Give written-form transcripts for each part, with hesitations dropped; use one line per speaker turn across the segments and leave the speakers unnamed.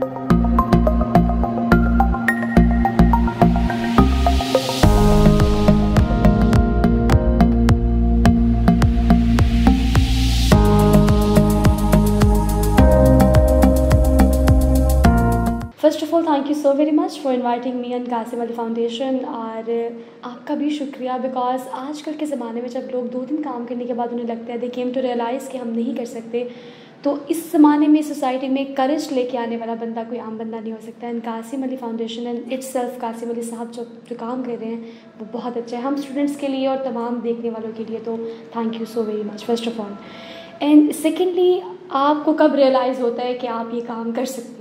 First of all thank you so very much for inviting me on Kasim Ali Foundation. और आपका भी शुक्रिया, because आजकल के ज़माने में जब लोग 2 दिन काम करने के बाद उन्हें लगता है दे केम टू रियलाइज़ कि हम नहीं कर सकते, तो इस ज़माने में सोसाइटी में करेज लेके आने वाला बंदा कोई आम बंदा नहीं हो सकता। And Kasim Ali Foundation and itself Kasim Ali साहब जो काम कर रहे हैं वो बहुत अच्छा है हम स्टूडेंट्स के लिए और तमाम देखने वालों के लिए। तो thank you so very much first of all. And secondly, आपको कब रियलाइज़ होता है कि आप ये काम कर सकते हो?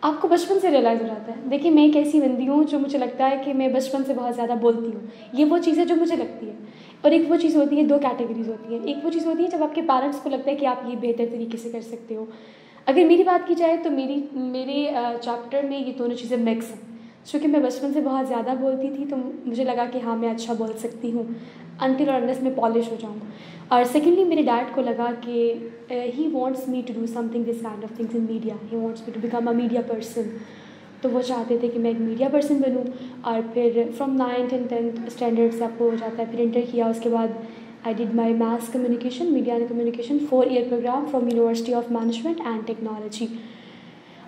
आपको बचपन से रियलाइज़ हो जाता है। देखिए, मैं एक ऐसी बंदी हूँ जो मुझे लगता है कि मैं बचपन से बहुत ज़्यादा बोलती हूँ। ये वो चीज़ है जो मुझे लगती है। और एक वो चीज़ होती है, 2 कैटेगरीज होती हैं। एक वो चीज़ होती है जब आपके पेरेंट्स को लगता है कि आप ये बेहतर तरीके से कर सकते हो। अगर मेरी बात की जाए तो मेरे चैप्टर में ये दोनों चीज़ें मिक्स हैं। चूँकि मैं बचपन से बहुत ज़्यादा बोलती थी तो मुझे लगा कि हाँ, मैं अच्छा बोल सकती हूँ अनटिल और अनलेस मैं पॉलिश हो जाऊँ। और सेकेंडली, मेरे डैड को लगा कि he wants me to do something this kind of things in media, he wants me to become a media person. तो वो चाहते थे कि मैं एक मीडिया पर्सन बनूँ। और फिर from 9th and 10th standard से आपको हो जाता है, फिर इंटर किया। उसके बाद I did my mass communication, media and communication 4-year programme from University of Management and Technology.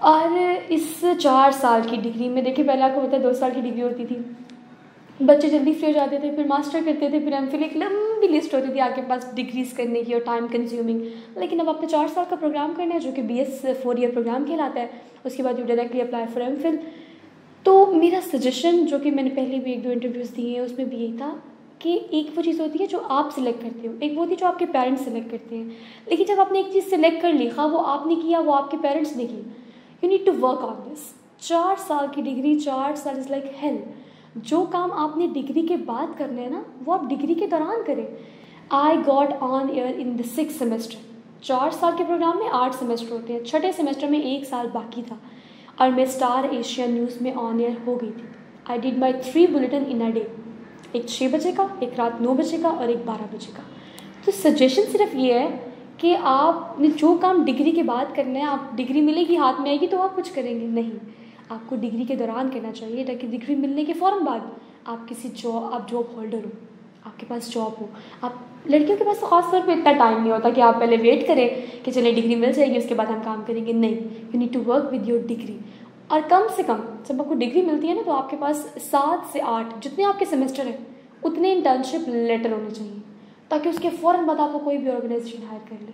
और इस 4 साल की डिग्री में, देखिए पहले आपको पता है 2 साल की डिग्री होती थी, बच्चे जल्दी फ्री हो जाते थे, फिर मास्टर करते थे, फिर एमफिल, एक लंबी लिस्ट होती थी आपके पास डिग्रीज करने की और टाइम कंज्यूमिंग। लेकिन अब आपने 4 साल का प्रोग्राम करना है जो कि BS 4-year प्रोग्राम कहलाता है। उसके बाद you directly apply for MPhil. तो मेरा सजेशन, जो कि मैंने पहले भी 1-2 इंटरव्यूज़ दिए हैं, उसमें भी यही था कि एक वो चीज़ होती है जो आप सिलेक्ट करते हो, एक वो होती है जो आपके पेरेंट्स सेलेक्ट करते हैं। लेकिन जब आपने एक चीज़ सेलेक्ट कर ली, हाँ वो आपने किया, वो आपके पेरेंट्स ने की, you need to work on this. 4 साल की डिग्री, 4 साल इज़ लाइक हेल। जो काम आपने डिग्री के बाद करना है ना, वो आप डिग्री के दौरान करें। I got on air in the 6th semester. 4 साल के प्रोग्राम में 8 सेमेस्टर होते हैं। 6ठे सेमेस्टर में 1 साल बाकी था और मैं स्टार एशिया न्यूज़ में ऑन एयर हो गई थी। आई did my 3 bulletin in a day, एक 6 बजे का, एक रात 9 बजे का और एक 12 बजे का। तो सजेशन सिर्फ ये है कि आपने जो काम डिग्री के बाद करना है, आप डिग्री मिलेगी, हाथ में आएगी तो आप कुछ करेंगे नहीं, आपको डिग्री के दौरान करना चाहिए, ताकि डिग्री मिलने के फ़ौरन बाद आप जॉब होल्डर हो, आपके पास जॉब हो। आप लड़कियों के पास तो ख़ास तौर पे इतना टाइम नहीं होता कि आप पहले वेट करें कि चलिए डिग्री मिल जाएगी उसके बाद हम काम करेंगे। नहीं, you need to work with your degree. और कम से कम जब आपको डिग्री मिलती है ना, तो आपके पास 7 से 8 जितने आपके सेमेस्टर हैं उतने इंटर्नशिप लेटर होने चाहिए, ताकि उसके फ़ौरन बाद आपको कोई भी ऑर्गेनाइजेशन हायर कर ले।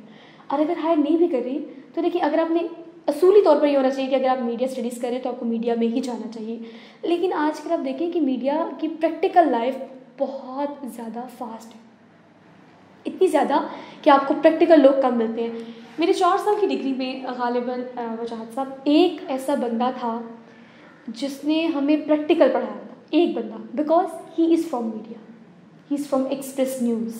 और अगर हायर नहीं भी कर रही तो देखिए, अगर आपने असूली तौर पर ये होना चाहिए कि अगर आप मीडिया स्टडीज़ करें तो आपको मीडिया में ही जाना चाहिए। लेकिन आजकल आप देखें कि मीडिया की प्रैक्टिकल लाइफ बहुत ज़्यादा फास्ट है, इतनी ज़्यादा कि आपको प्रैक्टिकल लोग कम मिलते हैं। मेरे 4 साल की डिग्री में गालिबन वजाहत साहब एक ऐसा बंदा था जिसने हमें प्रैक्टिकल पढ़ाया था, एक बंदा, because he is from media, he is from express news.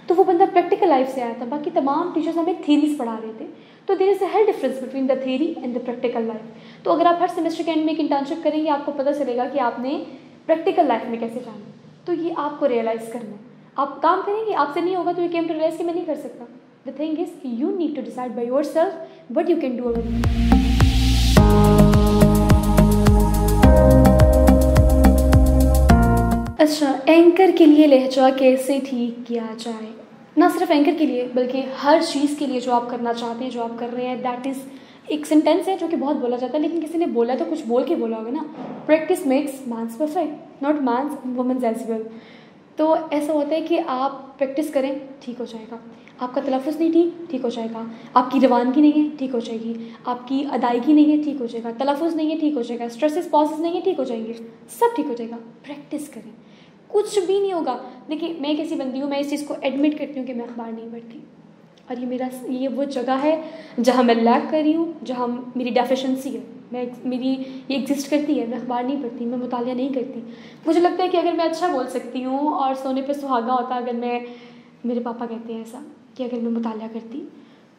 तो वो बंदा प्रैक्टिकल लाइफ से आया था, बाकी तमाम टीचर्स हमें थीरीज पढ़ा रहे थे। तो there is a hell difference between the theory and the practical life. तो अगर आप हर सेमेस्टर के एंड में एक इंटर्नशिप करेंगे, आपको पता चलेगा कि आपने प्रैक्टिकल लाइफ में कैसे जाना है। तो ये आपको रियलाइज़ करना है। आप काम करेंगे, आपसे नहीं होगा तो यू केम टू रियलाइज़ कि मैं नहीं कर सकता। The thing is you need to decide by yourself what you can do our. अच्छा, एंकर के लिए लहजा कैसे ठीक किया जाए? ना सिर्फ एंकर के लिए बल्कि हर चीज़ के लिए जो आप करना चाहते हैं, जो आप कर रहे हैं, दैट इज़ एक सेंटेंस है जो कि बहुत बोला जाता है, लेकिन किसी ने बोला तो कुछ बोल के बोला होगा ना, practice makes mans perfect, not mans womens as well. तो ऐसा होता है कि आप प्रैक्टिस करें, ठीक हो जाएगा। आपका तलफ़ुज़ नहीं ठीक हो जाएगा। आपकी रवानगी नहीं है, ठीक हो जाएगी। आपकी अदायगी नहीं है, ठीक हो जाएगा। तलफ़ुज़ नहीं है, ठीक हो जाएगा। स्ट्रेसेस पॉसेस नहीं है, ठीक हो जाएंगे। सब ठीक हो जाएगा। प्रैक्टिस करें, कुछ भी नहीं होगा। देखिए, मैं कैसी बंदी हूँ, मैं इस चीज़ को एडमिट करती हूँ कि मैं अखबार नहीं पढ़ती, और ये वो जगह है जहाँ मैं लैक कर रही हूँ, जहाँ मेरी डेफिशिएंसी है, मेरी ये एग्जिस्ट करती है। मैं अखबार नहीं पढ़ती, मैं मुतालिया नहीं करती। मुझे लगता है कि अगर मैं अच्छा बोल सकती हूँ और सोने पे सुहागा होता, अगर मैं, मेरे पापा कहते हैं ऐसा कि अगर मैं मुतालिया करती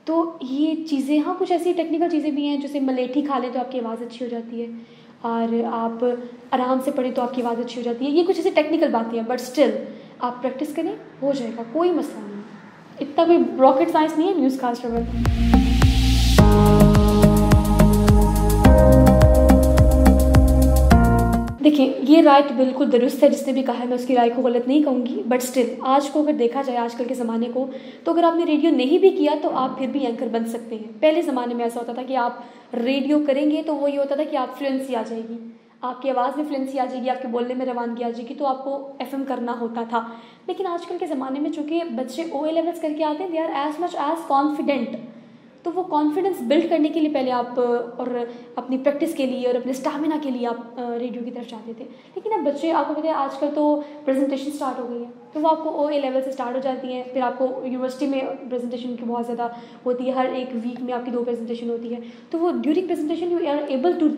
तो ये चीज़ें, हाँ कुछ ऐसी टेक्निकल चीज़ें भी हैं, जैसे मलेठी खा लें तो आपकी आवाज़ अच्छी हो जाती है, और आप आराम से पढ़ें तो आपकी आवाज़ अच्छी हो जाती है। ये कुछ ऐसी टेक्निकल बातें हैं, बट स्टिल आप प्रैक्टिस करें, हो जाएगा, कोई मसला नहीं है। इतना कोई रॉकेट साइंस नहीं है न्यूज़ कास्टर में। ये राइट बिल्कुल दुरुस्त है, जिसने भी कहा है मैं उसकी राय को गलत नहीं कहूँगी, बट स्टिल आज को अगर देखा जाए आजकल के ज़माने को, तो अगर आपने रेडियो नहीं भी किया तो आप फिर भी एंकर बन सकते हैं। पहले ज़माने में ऐसा होता था कि आप रेडियो करेंगे तो वो ये होता था कि आप फ्लुएंसी आ जाएगी, आपकी आवाज़ में फ्लुएंसी आ जाएगी, आपके बोलने में रवानगी आ जाएगी, तो आपको एफएम करना होता था। लेकिन आजकल के ज़माने में चूँकि बच्चे OA लेवल्स करके आते हैं, they are as much as confident, तो वो कॉन्फिडेंस बिल्ड करने के लिए पहले आप और अपनी प्रैक्टिस के लिए और अपने स्टैमिना के लिए आप रेडियो की तरफ जाते थे। लेकिन अब बच्चे, आपको पता है आजकल तो प्रेजेंटेशन स्टार्ट हो गई है, तो वो आपको OA लेवल से स्टार्ट हो जाती हैं, फिर आपको यूनिवर्सिटी में प्रेजेंटेशन की बहुत ज़्यादा होती है, हर एक वीक में आपकी 2 प्रेजेंटेशन होती है, तो वो during presentation you are able to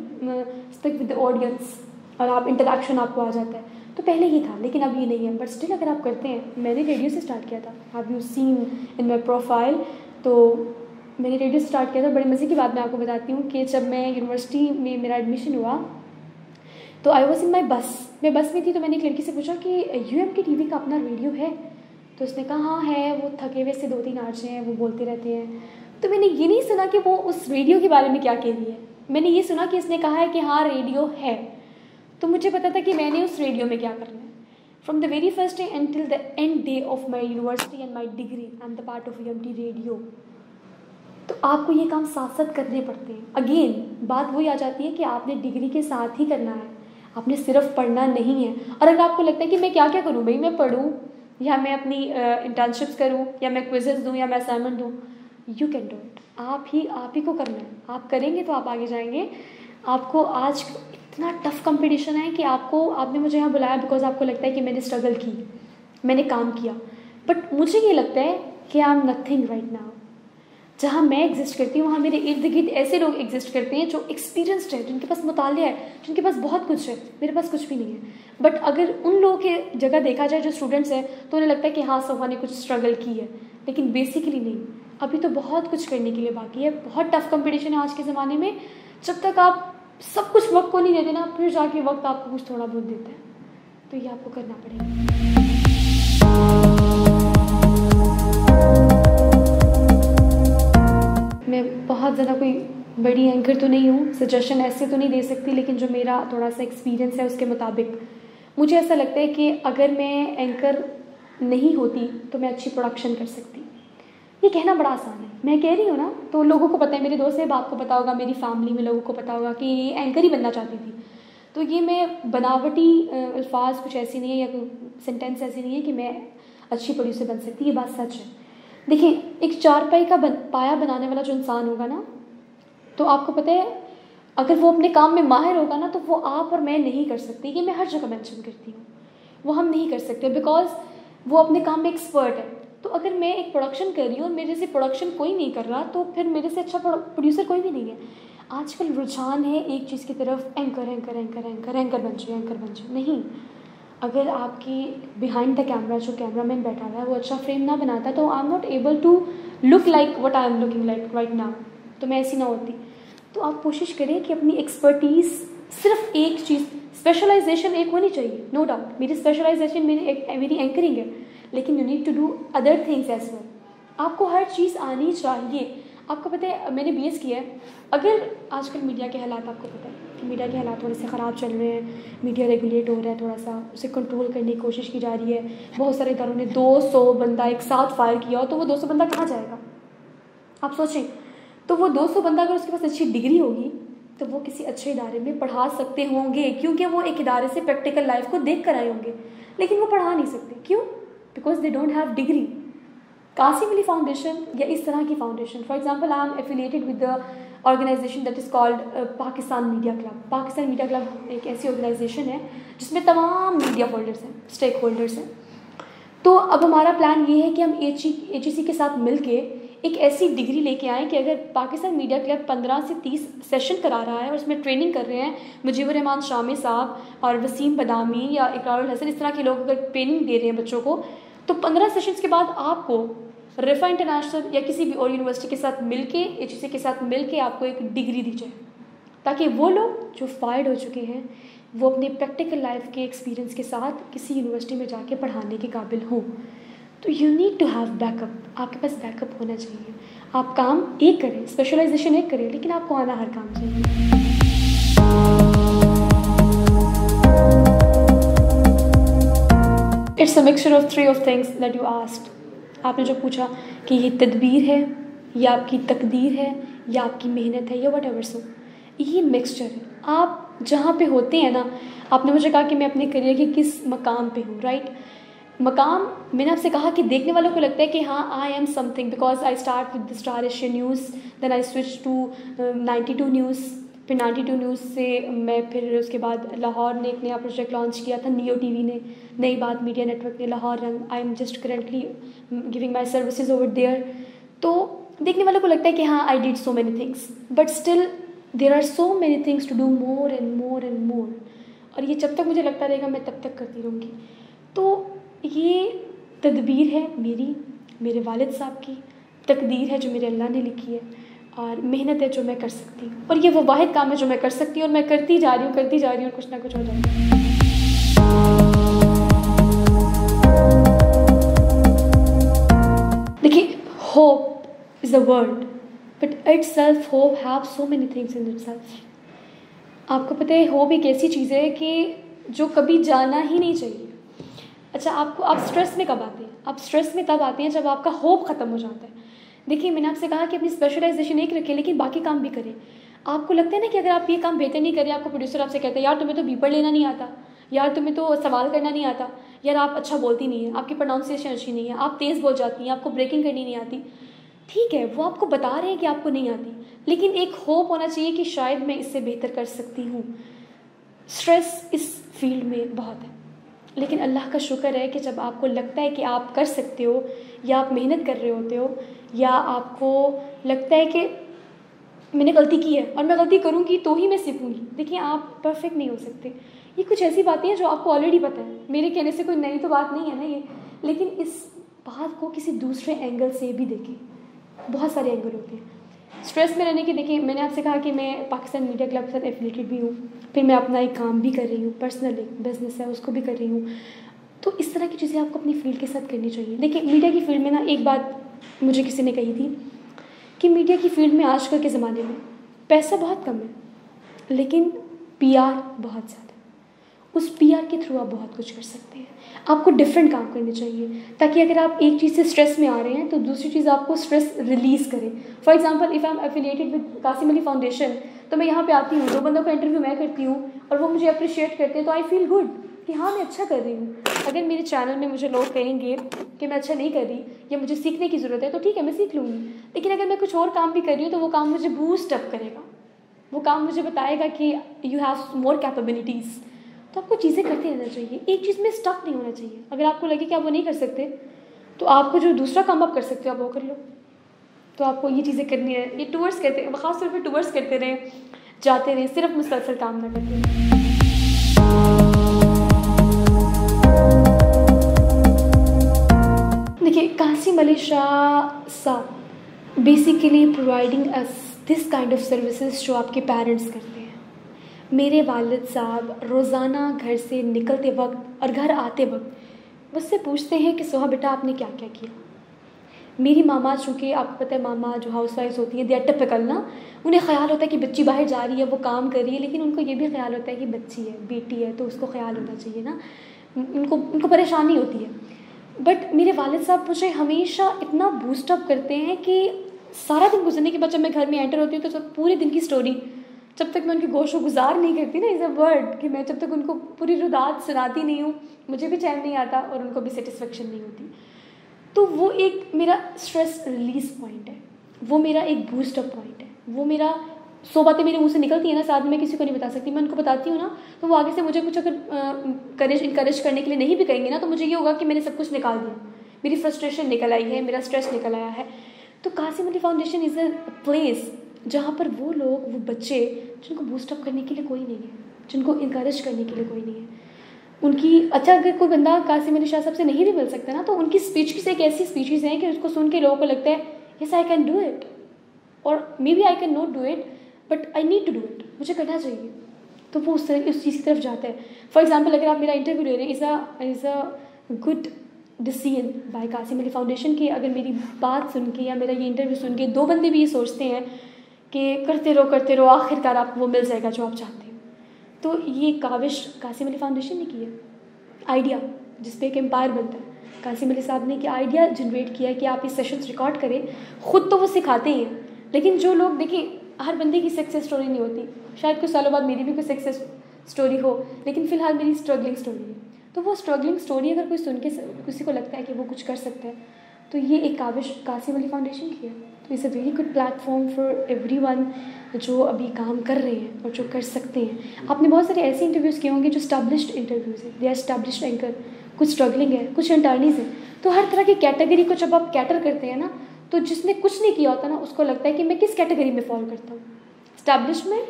speak with the audience और आप इंटरेक्शन आपको आ जाता है। तो पहले ही था लेकिन अब ये नहीं है, बट स्टिल अगर आप करते हैं, मैंने रेडियो से स्टार्ट किया था, have you seen in my profile, तो मैंने रेडियो स्टार्ट किया था। बड़े मज़े की बात मैं आपको बताती हूँ कि जब मैं यूनिवर्सिटी में मेरा एडमिशन हुआ तो आई वॉज इन माई बस, मैं बस में थी, तो मैंने एक लड़की से पूछा कि UM की TV का अपना रेडियो है? तो उसने कहा हाँ है, वो थके हुए से 2-3 आर्चे हैं, वो बोलते रहते हैं। तो मैंने ये नहीं सुना कि वो उस रेडियो के बारे में क्या कह रही है, मैंने ये सुना कि उसने कहा है कि हाँ रेडियो है। तो मुझे पता था कि मैंने उस रेडियो में क्या करना है। From the very first day until the end day of my university and my degree, I am the part of UMT radio. तो आपको ये काम साथ साथ करने पड़ते हैं। अगेन बात वही आ जाती है कि आपने डिग्री के साथ ही करना है, आपने सिर्फ पढ़ना नहीं है। और अगर आपको लगता है कि मैं क्या क्या करूँ भाई, मैं पढ़ूँ या मैं अपनी इंटर्नशिप्स करूँ या मैं क्विजेस दूँ या मैं असाइनमेंट दूँ, यू कैन डू इट। आप ही को करना है, आप करेंगे तो आप आगे जाएंगे। आपको आज इतना टफ कंपटीशन है कि आपने मुझे यहाँ बुलाया बिकॉज आपको लगता है कि मैंने स्ट्रगल की, मैंने काम किया, बट मुझे ये लगता है कि I am nothing right now. जहाँ मैं एग्जिस्ट करती हूँ वहाँ मेरे इर्द गिर्द ऐसे लोग एग्जिस्ट करते हैं जो एक्सपीरियंसड है, जिनके पास मुतालिया है, जिनके पास बहुत कुछ है, मेरे पास कुछ भी नहीं है। बट अगर उन लोगों के जगह देखा जाए जो स्टूडेंट्स हैं, तो उन्हें लगता है कि हाँ सोफा ने कुछ स्ट्रगल की है, लेकिन बेसिकली नहीं। अभी तो बहुत कुछ करने के लिए बाकी है, बहुत टफ कंपटीशन है आज के ज़माने में। जब तक आप सब कुछ वक्त को नहीं देते ना, फिर जाके वक्त आपको कुछ थोड़ा बहुत देता है, तो ये आपको करना पड़ेगा। मैं बहुत ज़्यादा कोई बड़ी एंकर तो नहीं हूँ, सजेशन ऐसे तो नहीं दे सकती, लेकिन जो मेरा थोड़ा सा एक्सपीरियंस है उसके मुताबिक मुझे ऐसा लगता है कि अगर मैं एंकर नहीं होती तो मैं अच्छी प्रोडक्शन कर सकती। ये कहना बड़ा आसान है, मैं कह रही हूँ ना, तो लोगों को पता है, मेरे दोस्त है, आपको पता होगा, मेरी फैमिली में लोगों को पता होगा कि ये एंकर ही बनना चाहती थी। तो ये मैं बनावटी अल्फाज कुछ ऐसी नहीं है या कोई सेंटेंस ऐसी नहीं है कि मैं अच्छी प्रोड्यूसर बन सकती, ये बात सच है। देखिए, एक चारपाई का पाया बनाने वाला जो इंसान होगा ना, तो आपको पता है अगर वो अपने काम में माहिर होगा ना, तो वो आप और मैं नहीं कर सकते। ये मैं हर जगह मेंशन करती हूँ, वो हम नहीं कर सकते बिकॉज वो अपने काम में एक्सपर्ट है। तो अगर मैं एक प्रोडक्शन कर रही हूँ और मेरे से प्रोडक्शन कोई नहीं कर रहा, तो फिर मेरे से अच्छा प्रोड्यूसर कोई भी नहीं है। आजकल रुझान है एक चीज़ की तरफ, anchor anchor anchor anchor anchor बन जाए, एंकर बन जाए। नहीं, अगर आपकी बिहाइंड द कैमरा जो कैमरामैन बैठा हुआ है वो अच्छा फ्रेम ना बनाता, तो I am not able to look like what I am looking like right now, तो मैं ऐसी ना होती। तो आप कोशिश करें कि अपनी एक्सपर्टीज़, सिर्फ एक चीज़, स्पेशलाइजेशन एक होनी चाहिए, नो डाउट। मेरी स्पेशलाइजेशन मेरी एंकरिंग है, लेकिन you need to do other things as well. आपको हर चीज़ आनी चाहिए। आपको पता है मैंने BS किया है। अगर आजकल मीडिया के हालात, आपको पता है कि मीडिया के हालात थोड़े से ख़राब चल रहे हैं, मीडिया रेगुलेट हो रहा है, थोड़ा सा उसे कंट्रोल करने की कोशिश की जा रही है। बहुत सारे इदारों ने 200 बंदा एक साथ फायर किया हो, तो वो 200 बंदा कहाँ जाएगा आप सोचें। तो वो 200 बंदा अगर उसके पास अच्छी डिग्री होगी तो वो किसी अच्छे इदारे में पढ़ा सकते होंगे, क्योंकि वो एक इदारे से प्रैक्टिकल लाइफ को देख कर आए होंगे। लेकिन वो पढ़ा नहीं सकते, क्यों? Because they don't have degree. Qasim Ali foundation या इस तरह की foundation, for example I am affiliated with the organisation that is called Pakistan media club. Pakistan media club एक ऐसी ऑर्गेनाइजेशन है जिसमें तमाम मीडिया होल्डर्स हैं, स्टेक होल्डर्स हैं। तो अब हमारा प्लान ये है कि हम HEC के साथ मिलके एक ऐसी डिग्री लेके आएँ कि अगर पाकिस्तान मीडिया क्लब 15 से 30 सेशन करा रहा है और उसमें ट्रेनिंग कर रहे हैं, मुजीबुर रहमान शामी साहब और वसीम बदामी या इकरारुल हसन, इस तरह के लोग अगर ट्रेनिंग दे रहे हैं बच्चों को, तो 15 सेशंस के बाद आपको रिफा इंटरनेशनल या किसी भी और यूनिवर्सिटी के साथ मिलके, HEC के साथ मिलके आपको एक डिग्री दी जाए, ताकि वो लोग जो फायर्ड हो चुके हैं वो अपने प्रैक्टिकल लाइफ के एक्सपीरियंस के साथ किसी यूनिवर्सिटी में जाके पढ़ाने के काबिल हों। तो you need to have backup, आपके पास बैकअप होना चाहिए। आप काम एक करें, स्पेशलाइजेशन एक करें, लेकिन आपको आना हर काम चाहिए। It's a mixture of three of things that you asked. आपने जो पूछा कि ये तदबीर है या आपकी तकदीर है या आपकी मेहनत है या वट एवर सो, ये मिक्सचर है। आप जहाँ पे होते हैं ना, आपने मुझे कहा कि मैं अपने करियर के किस मकाम पे हूँ, राइट। मकाम, मैंने आपसे कहा कि देखने वालों को लगता है कि हाँ I am something because I start with the Star Asian News, then I switch to 92 News, फिर 92 न्यूज़ से मैं फिर उसके बाद लाहौर ने एक नया प्रोजेक्ट लॉन्च किया था, नियो टीवी ने, नई बात मीडिया नेटवर्क ने, Lahore Rang. I am just currently giving my services over there. तो देखने वालों को लगता है कि हाँ I did so many things, but still there are so many things to do more and more and more. और ये जब तक मुझे लगता रहेगा मैं तब तक करती रहूँगी। तो ये तदबीर है मेरी, मेरे वालिद साहब की, तकदीर है जो मेरे अल्लाह ने लिखी है, और मेहनत है जो मैं कर सकती हूँ। और ये वो वाहिद काम है जो मैं कर सकती हूँ, और मैं करती जा रही हूँ, कुछ ना कुछ हो जाएगा। देखिए, hope is a word, but itself hope have so many things in itself। आपको पता है होप एक ऐसी चीज़ है कि जो कभी जाना ही नहीं चाहिए। अच्छा, आप स्ट्रेस में कब आते हैं? आप स्ट्रेस में तब आते हैं जब आपका होप ख़त्म हो जाता है। देखिए, मैंने आपसे कहा कि अपनी स्पेशलाइजेशन एक रखें, लेकिन बाकी काम भी करें। आपको लगता है ना कि अगर आप ये काम बेहतर नहीं करें, आपको प्रोड्यूसर आपसे कहता है यार तुम्हें तो बीपर लेना नहीं आता, यार तुम्हें तो सवाल करना नहीं आता, यार आप अच्छा बोलती नहीं है, आपकी प्रोनाउंसिएशन अच्छी नहीं है, आप तेज़ बोल जाती हैं, आपको ब्रेकिंग करनी नहीं आती। ठीक है, वो आपको बता रहे हैं कि आपको नहीं आती, लेकिन एक होप होना चाहिए कि शायद मैं इससे बेहतर कर सकती हूँ। स्ट्रेस इस फील्ड में बहुत है, लेकिन अल्लाह का शुक्र है कि जब आपको लगता है कि आप कर सकते हो, या आप मेहनत कर रहे होते हो, या आपको लगता है कि मैंने गलती की है और मैं गलती करूँगी तो ही मैं सीखूँगी। देखिए, आप परफेक्ट नहीं हो सकते। ये कुछ ऐसी बातें हैं जो आपको ऑलरेडी पता है, मेरे कहने से कोई नई तो बात नहीं है ना ये, लेकिन इस बात को किसी दूसरे एंगल से भी देखें। बहुत सारे एंगल होते हैं स्ट्रेस में रहने के। देखिए, मैंने आपसे कहा कि मैं पाकिस्तान मीडिया क्लब के साथ एफिलिएटेड भी हूँ, फिर मैं अपना एक काम भी कर रही हूँ, पर्सनल एक बिजनेस है उसको भी कर रही हूँ। तो इस तरह की चीज़ें आपको अपनी फील्ड के साथ करनी चाहिए। देखिए, मीडिया की फील्ड में ना, एक बात मुझे किसी ने कही थी कि मीडिया की फील्ड में आजकल के ज़माने में पैसा बहुत कम है, लेकिन PR बहुत ज़्यादा। उस PR के थ्रू आप बहुत कुछ कर सकते हैं। आपको डिफरेंट काम करने चाहिए, ताकि अगर आप एक चीज़ से स्ट्रेस में आ रहे हैं तो दूसरी चीज़ आपको स्ट्रेस रिलीज़ करे। For example, if I am affiliated with Qasim Ali foundation, तो मैं यहाँ पे आती हूँ, 2 बंदों का इंटरव्यू मैं करती हूँ और वो मुझे अप्रिशिएट करते हैं, तो आई फील गुड कि हाँ मैं अच्छा कर रही हूँ। अगर मेरे चैनल में मुझे लोग कहेंगे कि मैं अच्छा नहीं कर रही या मुझे सीखने की ज़रूरत है, तो ठीक है, मैं सीख लूँगी। लेकिन अगर मैं कुछ और काम भी कर रही हूँ तो वो काम मुझे बूस्ट अप करेगा, वो काम मुझे बताएगा कि यू हैव मोर कैपेबिलिटीज़। तो आपको चीज़ें करते रहना चाहिए, एक चीज़ में स्टक नहीं होना चाहिए। अगर आपको लगे कि आप वो नहीं कर सकते, तो आपको जो दूसरा काम आप कर सकते हो आप वो कर लो। तो आपको ये चीज़ें करनी है। ये टूर्स करते हैं, ख़ास तौर पे टूर्स करते रहें, जाते रहें, सिर्फ मुसलसल काम ना करते रहें। देखिए, कासिम अली शाह साहब basically providing us this kind of services जो आपके पेरेंट्स करते हैं। मेरे वालिद साहब रोज़ाना घर से निकलते वक्त और घर आते वक्त मुझसे पूछते हैं कि सोहा बेटा आपने क्या क्या किया। मेरी मामा, चूँकि आपको पता है मामा जो हाउस वाइफ होती हैं, दे आर टिपिकल ना, उन्हें ख़्याल होता है कि बच्ची बाहर जा रही है, वो काम कर रही है, लेकिन उनको ये भी ख्याल होता है कि बच्ची है, बेटी है, तो उसको ख्याल होना चाहिए ना, उनको परेशानी होती है। बट मेरे वालिद साहब मुझे हमेशा इतना बूस्टअप करते हैं कि सारा दिन गुजरने के बाद जब मैं घर में एंटर होती हूँ तो पूरे दिन की स्टोरी, जब तक मैं उनकी गोशो गुजार नहीं करती ना, इज़ अ वर्ड, कि मैं जब तक उनको पूरी रुदात सुनाती नहीं हूँ, मुझे भी चैन नहीं आता और उनको भी सेटिस्फेक्शन नहीं होती। तो वो एक मेरा स्ट्रेस रिलीज पॉइंट है, वो मेरा एक बूस्टअप पॉइंट है, वो मेरा 100 बातें मेरे मुंह से निकलती हैं ना, साथ में मैं किसी को नहीं बता सकती। मैं उनको बताती हूँ ना, तो वो आगे से मुझे कुछ अगर इनकरेज करने के लिए नहीं भी कहेंगे ना, तो मुझे ये होगा कि मैंने सब कुछ निकाल दिया, मेरी फ्रस्ट्रेशन निकल आई है, मेरा स्ट्रेस निकल आया है। तो Qasim Ali foundation is a place जहाँ पर वो लोग, वो बच्चे जिनको बूस्टअप करने के लिए कोई नहीं है, जिनको इनकरेज करने के लिए कोई नहीं है, उनकी अच्छा, अगर कोई बंदा कासिम अली शाह साहब से नहीं भी मिल सकता ना, तो उनकी स्पीचेस एक ऐसी स्पीचेस हैं कि उसको सुन के लोगों को लगता है yes I can do it, और maybe I can not do it but I need to do it, मुझे करना चाहिए। तो वो उस चीज़ की तरफ जाता है। फॉर एग्जाम्पल, अगर आप मेरा इंटरव्यू ले रहे हैं, is a good decision by Qasim Ali foundation की, अगर मेरी बात सुन के या मेरा ये इंटरव्यू सुन के 2 बंदे भी ये सोचते हैं कि करते रहो आखिरकार आपको वो मिल जाएगा जो आप चाहते हो, तो ये काविश कासिम अली फाउंडेशन ने की है। आइडिया जिस पे एक एम्पायर बनता है। कासिम अली साहब ने कि आइडिया जनरेट किया है कि आप ये सेशंस रिकॉर्ड करें। ख़ुद तो वो सिखाते ही हैं, लेकिन जो लोग देखें, हर बंदे की सक्सेस स्टोरी नहीं होती। शायद कुछ सालों बाद मेरी भी कोई सक्सेस स्टोरी हो, लेकिन फ़िलहाल मेरी स्ट्रगलिंग स्टोरी है। तो वो स्ट्रगलिंग स्टोरी अगर कोई सुन के किसी को लगता है कि वो कुछ कर सकता है, तो ये एक काबिश कासिम अली फाउंडेशन की है। तो it's a very good platform for everyone जो अभी काम कर रहे हैं और जो कर सकते हैं। आपने बहुत सारे ऐसे इंटरव्यूज़ किए होंगे जो स्टैब्लिश्ड इंटरव्यूज़ हैं, दे आर स्टैब्लिश्ड एंकर, कुछ स्ट्रगलिंग है, कुछ इंटर्नीज है। तो हर तरह की कैटेगरी को जब आप कैटर करते हैं ना, तो जिसने कुछ नहीं किया होता ना, उसको लगता है कि मैं किस कैटेगरी में फॉल करता हूँ, स्टैब्लिश में,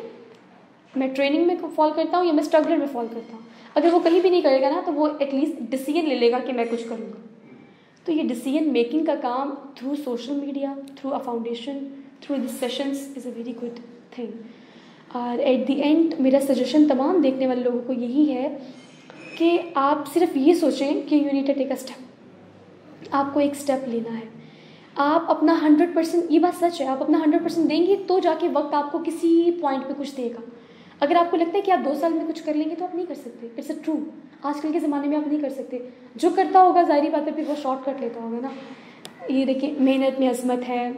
मैं ट्रेनिंग में फॉल करता हूँ, या मैं स्ट्रगलर में फॉल करता हूँ। अगर वो कहीं भी नहीं करेगा ना, तो वो एटलीस्ट डिसीजन ले लेगा कि मैं कुछ करूँगा। तो ये डिसीजन मेकिंग का काम through social media, through a foundation, through this sessions is a very good thing. और एट द एंड मेरा सजेशन तमाम देखने वाले लोगों को यही है कि आप सिर्फ ये सोचें कि you need to take a step. आपको एक स्टेप लेना है। आप अपना 100%, ये बात सच है, आप अपना 100% देंगे तो जाके वक्त आपको किसी पॉइंट पे कुछ देगा। अगर आपको लगता है कि आप 2 साल में कुछ कर लेंगे, तो आप नहीं कर सकते। It's a true. आजकल के ज़माने में आप नहीं कर सकते। जो करता होगा ज़ाहिर बात है फिर वो शॉर्टकट लेता होगा ना। ये देखिए, मेहनत में अज़मत है,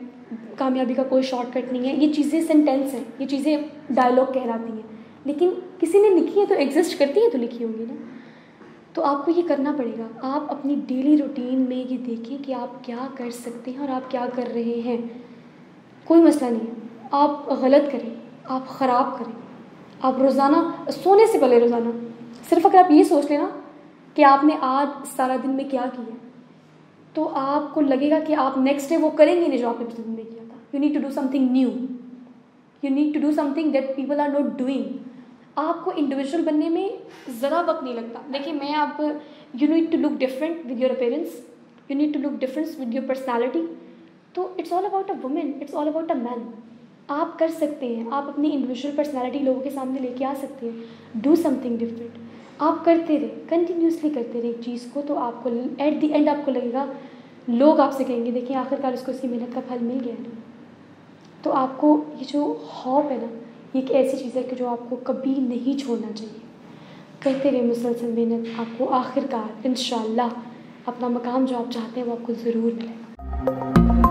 कामयाबी का कोई शॉर्टकट नहीं है। ये चीज़ें सेंटेंस हैं, ये चीज़ें डायलॉग कहलाती हैं, लेकिन किसी ने लिखी है तो एग्जिस्ट करती हैं, तो लिखी होंगी ना। तो आपको ये करना पड़ेगा। आप अपनी डेली रूटीन में ये देखें कि आप क्या कर सकते हैं और आप क्या कर रहे हैं। कोई मसला नहीं है, आप गलत करें, आप ख़राब करें, आप रोज़ाना सोने से पहले रोज़ाना सिर्फ अगर आप ये सोच लेना कि आपने आज सारा दिन में क्या किया, तो आपको लगेगा कि आप नेक्स्ट डे वो करेंगे नहीं जो आपने पिछले दिन में किया था। You need to do something new, you need to do something that people are not doing. आपको इंडिविजुअल बनने में ज़रा वक्त नहीं लगता। देखिए, मैं आप you need to look different with your appearance, you need to look different with your personality. तो it's all about a women, it's all about a man. आप कर सकते हैं, आप अपनी इंडिविजुअल पर्सनैलिटी लोगों के सामने लेके आ सकते हैं। Do something different. आप करते रहे, कंटिन्यूसली करते रहे एक चीज़ को, तो आपको एट द एंड आपको लगेगा, लोग आपसे कहेंगे देखिए आखिरकार उसको उसकी मेहनत का फल मिल गया है ना। तो आपको ये जो हॉप है ना, ये एक ऐसी चीज़ है कि जो आपको कभी नहीं छोड़ना चाहिए। करते रहे मुसलसल मेहनत, आपको आखिरकार इंशाअल्लाह अपना मकाम जो आप चाहते हैं वो आपको ज़रूर मिलेगा।